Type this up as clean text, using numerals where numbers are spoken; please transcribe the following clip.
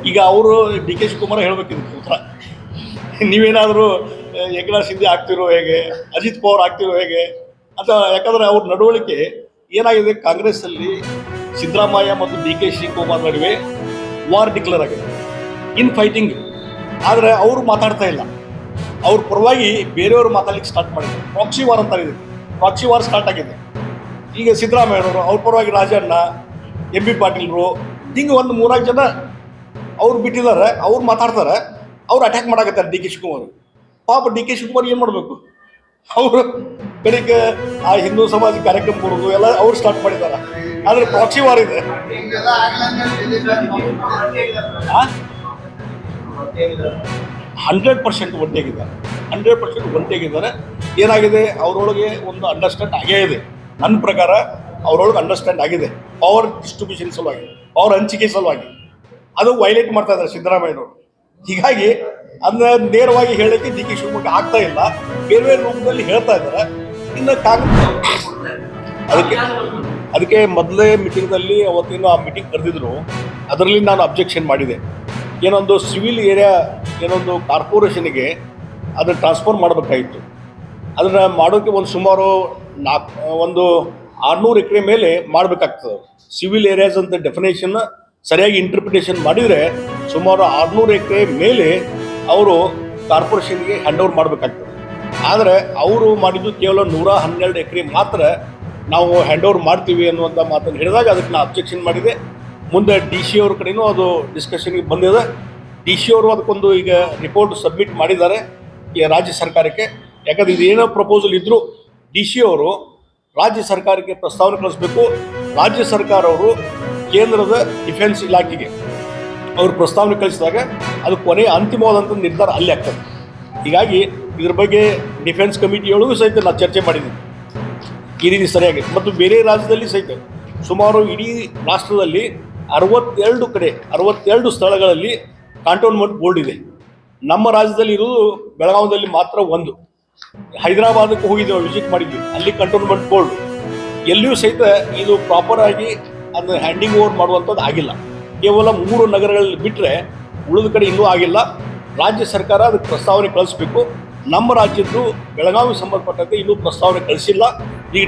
ಈಗ ಅವರು D K Shivakumar ಹೇಳಬೇಕಿದ್ದು ಉತ್ತರ. ನೀವೇನಾದರೂ ಏಕನಾಥ್ ಶಿಂದೆ ಆಗ್ತಿರೋ ಹೇಗೆ, ಅಜಿತ್ ಪವಾರ್ ಆಗ್ತಿರೋ ಹೇಗೆ ಅಂತ. ಯಾಕಂದರೆ ಅವ್ರ ನಡವಳಿಕೆ ಏನಾಗಿದೆ, ಕಾಂಗ್ರೆಸ್ಸಲ್ಲಿ ಸಿದ್ದರಾಮಯ್ಯ ಮತ್ತು ಡಿ ಕೆ ಶಿವಕುಮಾರ್ ನಡುವೆ ವಾರ್ ಡಿಕ್ಲೇರ್ ಆಗಿದೆ, ಇನ್ ಫೈಟಿಂಗ್. ಆದರೆ ಅವರು ಮಾತಾಡ್ತಾ ಇಲ್ಲ, ಅವ್ರ ಪರವಾಗಿ ಬೇರೆಯವರು ಮಾತಾಡ್ಲಿಕ್ಕೆ ಸ್ಟಾರ್ಟ್ ಮಾಡಿದ್ರು. ಪ್ರಾಕ್ಸಿ ವಾರ್ ಅಂತ ಇದೆ, ಪ್ರಾಕ್ಸಿ ವಾರ್ ಸ್ಟಾರ್ಟ್ ಆಗಿದೆ. ಈಗ ಸಿದ್ದರಾಮಯ್ಯವರು ಅವ್ರ ಪರವಾಗಿ ರಾಜಣ್ಣ, ಎಂ ಬಿ ಪಾಟೀಲ್ರು, ಹಿಂಗೆ ಒಂದು 3-4 ಜನ ಅವ್ರು ಬಿಟ್ಟಿದ್ದಾರೆ, ಅವ್ರು ಮಾತಾಡ್ತಾರೆ, ಅವ್ರು ಅಟ್ಯಾಕ್ ಮಾಡಾಕತ್ತಾರೆ ಡಿ ಕೆ ಶಿವಕುಮಾರ್. ಪಾಪ ಡಿ ಕೆ ಶಿವಕುಮಾರ್ ಏನು ಮಾಡಬೇಕು? ಅವರು ಕಡೆಗೆ ಆ ಹಿಂದೂ ಸಮಾಜ ಕಾರ್ಯಕ್ರಮ ಬರೋದು ಎಲ್ಲ ಅವ್ರು ಸ್ಟಾರ್ಟ್ ಮಾಡಿದ್ದಾರೆ. ಆದರೆ ಪ್ರಾಕ್ಸಿ ವಾರ್ ಇದೆ. 100% ಒಂಟೆಗಿದ್ದಾರೆ, 100% ಒಂಟೆಗಿದ್ದಾರೆ. ಏನಾಗಿದೆ, ಅವರೊಳಗೆ ಒಂದು ಅಂಡರ್ಸ್ಟ್ಯಾಂಡ್ ಆಗೇ ಇದೆ. ನನ್ನ ಪ್ರಕಾರ ಅವರೊಳಗೆ ಅಂಡರ್ಸ್ಟ್ಯಾಂಡ್ ಆಗಿದೆ. ಪವರ್ ಡಿಸ್ಟ್ರಿಬ್ಯೂಷನ್ ಸಲುವಾಗಿ, ಪವರ್ ಹಂಚಿಕೆ ಸಲುವಾಗಿ ಅದು ವೈಲೇಟ್ ಮಾಡ್ತಾ ಇದ್ದಾರೆ ಸಿದ್ದರಾಮಯ್ಯನವರು. ಹೀಗಾಗಿ ಅದನ್ನ ನೇರವಾಗಿ ಹೇಳೋಕ್ಕೆ ಡಿ ಕೆ ಶಿವಕುಮಾರ್ ಆಗ್ತಾ ಇಲ್ಲ, ಬೇರೆ ಬೇರೆ ರೂಪದಲ್ಲಿ ಹೇಳ್ತಾ ಇದ್ದಾರೆ. ಇನ್ನು ಕಾಂಗ್ರೆಸ್ ಅದಕ್ಕೆ ಮೊದಲೇ ಮೀಟಿಂಗ್ನಲ್ಲಿ ಅವತ್ತೇನು ಆ ಮೀಟಿಂಗ್ ಕರೆದಿದ್ರು, ಅದರಲ್ಲಿ ನಾನು ಅಬ್ಜೆಕ್ಷನ್ ಮಾಡಿದೆ. ಏನೊಂದು ಸಿವಿಲ್ ಏರಿಯಾ, ಏನೊಂದು ಕಾರ್ಪೊರೇಷನ್ಗೆ ಅದನ್ನು ಟ್ರಾನ್ಸ್ಫರ್ ಮಾಡಬೇಕಾಗಿತ್ತು. ಅದನ್ನು ಮಾಡೋಕ್ಕೆ ಒಂದು ಸುಮಾರು 600 ಎಕರೆ ಮೇಲೆ ಮಾಡಬೇಕಾಗ್ತದೆ. ಸಿವಿಲ್ ಏರಿಯಾಸ್ ಅಂತ ಡೆಫಿನೇಷನ್ ಸರಿಯಾಗಿ ಇಂಟರ್ಪ್ರಿಟೇಷನ್ ಮಾಡಿದರೆ ಸುಮಾರು 600 ಎಕರೆ ಮೇಲೆ ಅವರು ಕಾರ್ಪೊರೇಷನ್ಗೆ ಹ್ಯಾಂಡ್ ಓವರ್ ಮಾಡಬೇಕಾಗ್ತದೆ. ಆದರೆ ಅವರು ಮಾಡಿದ್ದು ಕೇವಲ 112 ಎಕರೆ ಮಾತ್ರ ನಾವು ಹ್ಯಾಂಡ್ ಓವರ್ ಮಾಡ್ತೀವಿ ಅನ್ನುವಂಥ ಮಾತನ್ನು ಹೇಳಿದಾಗ ಅದಕ್ಕೆ ನಾನು ಅಬ್ಜೆಕ್ಷನ್ ಮಾಡಿದೆ. ಮುಂದೆ ಡಿ ಸಿ ಅವ್ರ ಕಡೆಯೂ ಅದು ಡಿಸ್ಕಷನ್ಗೆ ಬಂದಿದೆ. ಡಿ ಸಿ ಅವರು ಅದಕ್ಕೊಂದು ಈಗ ರಿಪೋರ್ಟ್ ಸಬ್ಮಿಟ್ ಮಾಡಿದ್ದಾರೆ ಈ ರಾಜ್ಯ ಸರ್ಕಾರಕ್ಕೆ. ಯಾಕಂದರೆ ಇದೇನೋ ಪ್ರಪೋಸಲ್ ಇದ್ದರೂ ಡಿ ಸಿ ಅವರು ರಾಜ್ಯ ಸರ್ಕಾರಕ್ಕೆ ಪ್ರಸ್ತಾವನೆ ಕಳಿಸ್ಬೇಕು. ರಾಜ್ಯ ಸರ್ಕಾರ ಅವರು ಕೇಂದ್ರದ ಡಿಫೆನ್ಸ್ ಇಲಾಖೆಗೆ ಅವರು ಪ್ರಸ್ತಾವನೆ ಕಳಿಸಿದಾಗ ಅದು ಕೊನೆಯ ಅಂತಿಮವಾದಂಥ ನಿರ್ಧಾರ ಅಲ್ಲಿ ಆಗ್ತದೆ. ಹೀಗಾಗಿ ಇದ್ರ ಬಗ್ಗೆ ಡಿಫೆನ್ಸ್ ಕಮಿಟಿಯೊಳಗೂ ಸಹಿತ ನಾನು ಚರ್ಚೆ ಮಾಡಿದ್ದೀನಿ ಈ ರೀತಿ ಸರಿಯಾಗಿ. ಮತ್ತು ಬೇರೆ ರಾಜ್ಯದಲ್ಲಿ ಸಹಿತ ಸುಮಾರು ಇಡೀ ರಾಷ್ಟ್ರದಲ್ಲಿ 62 ಸ್ಥಳಗಳಲ್ಲಿ ಕಂಟೋನ್ಮೆಂಟ್ ಬೋರ್ಡ್ ಇದೆ. ನಮ್ಮ ರಾಜ್ಯದಲ್ಲಿ ಇರೋದು ಬೆಳಗಾವಿಯಲ್ಲಿ ಮಾತ್ರ ಒಂದು. ಹೈದರಾಬಾದಕ್ಕೆ ಹೋಗಿದ್ದೇವೆ, ವಿಸಿಟ್ ಮಾಡಿದ್ವಿ, ಅಲ್ಲಿ ಕಂಟೋನ್ಮೆಂಟ್ ಬೋರ್ಡ್ ಎಲ್ಲಿಯೂ ಸಹಿತ ಇದು ಪ್ರಾಪರ್ ಆಗಿ ಅದನ್ನು ಹ್ಯಾಂಡಿಂಗ್ ಓವರ್ ಮಾಡುವಂಥದ್ದು ಆಗಿಲ್ಲ. ಕೇವಲ 3 ನಗರಗಳಲ್ಲಿ ಬಿಟ್ಟರೆ ಉಳಿದ ಕಡೆ ಇನ್ನೂ ಆಗಿಲ್ಲ. ರಾಜ್ಯ ಸರ್ಕಾರ ಅದಕ್ಕೆ ಪ್ರಸ್ತಾವನೆ ಕಳಿಸ್ಬೇಕು. ನಮ್ಮ ರಾಜ್ಯದ್ದು ಬೆಳಗಾವಿ ಸಂಬಂಧಪಟ್ಟಂತೆ ಇನ್ನೂ ಪ್ರಸ್ತಾವನೆ ಕಳಿಸಿಲ್ಲ. ಈಗ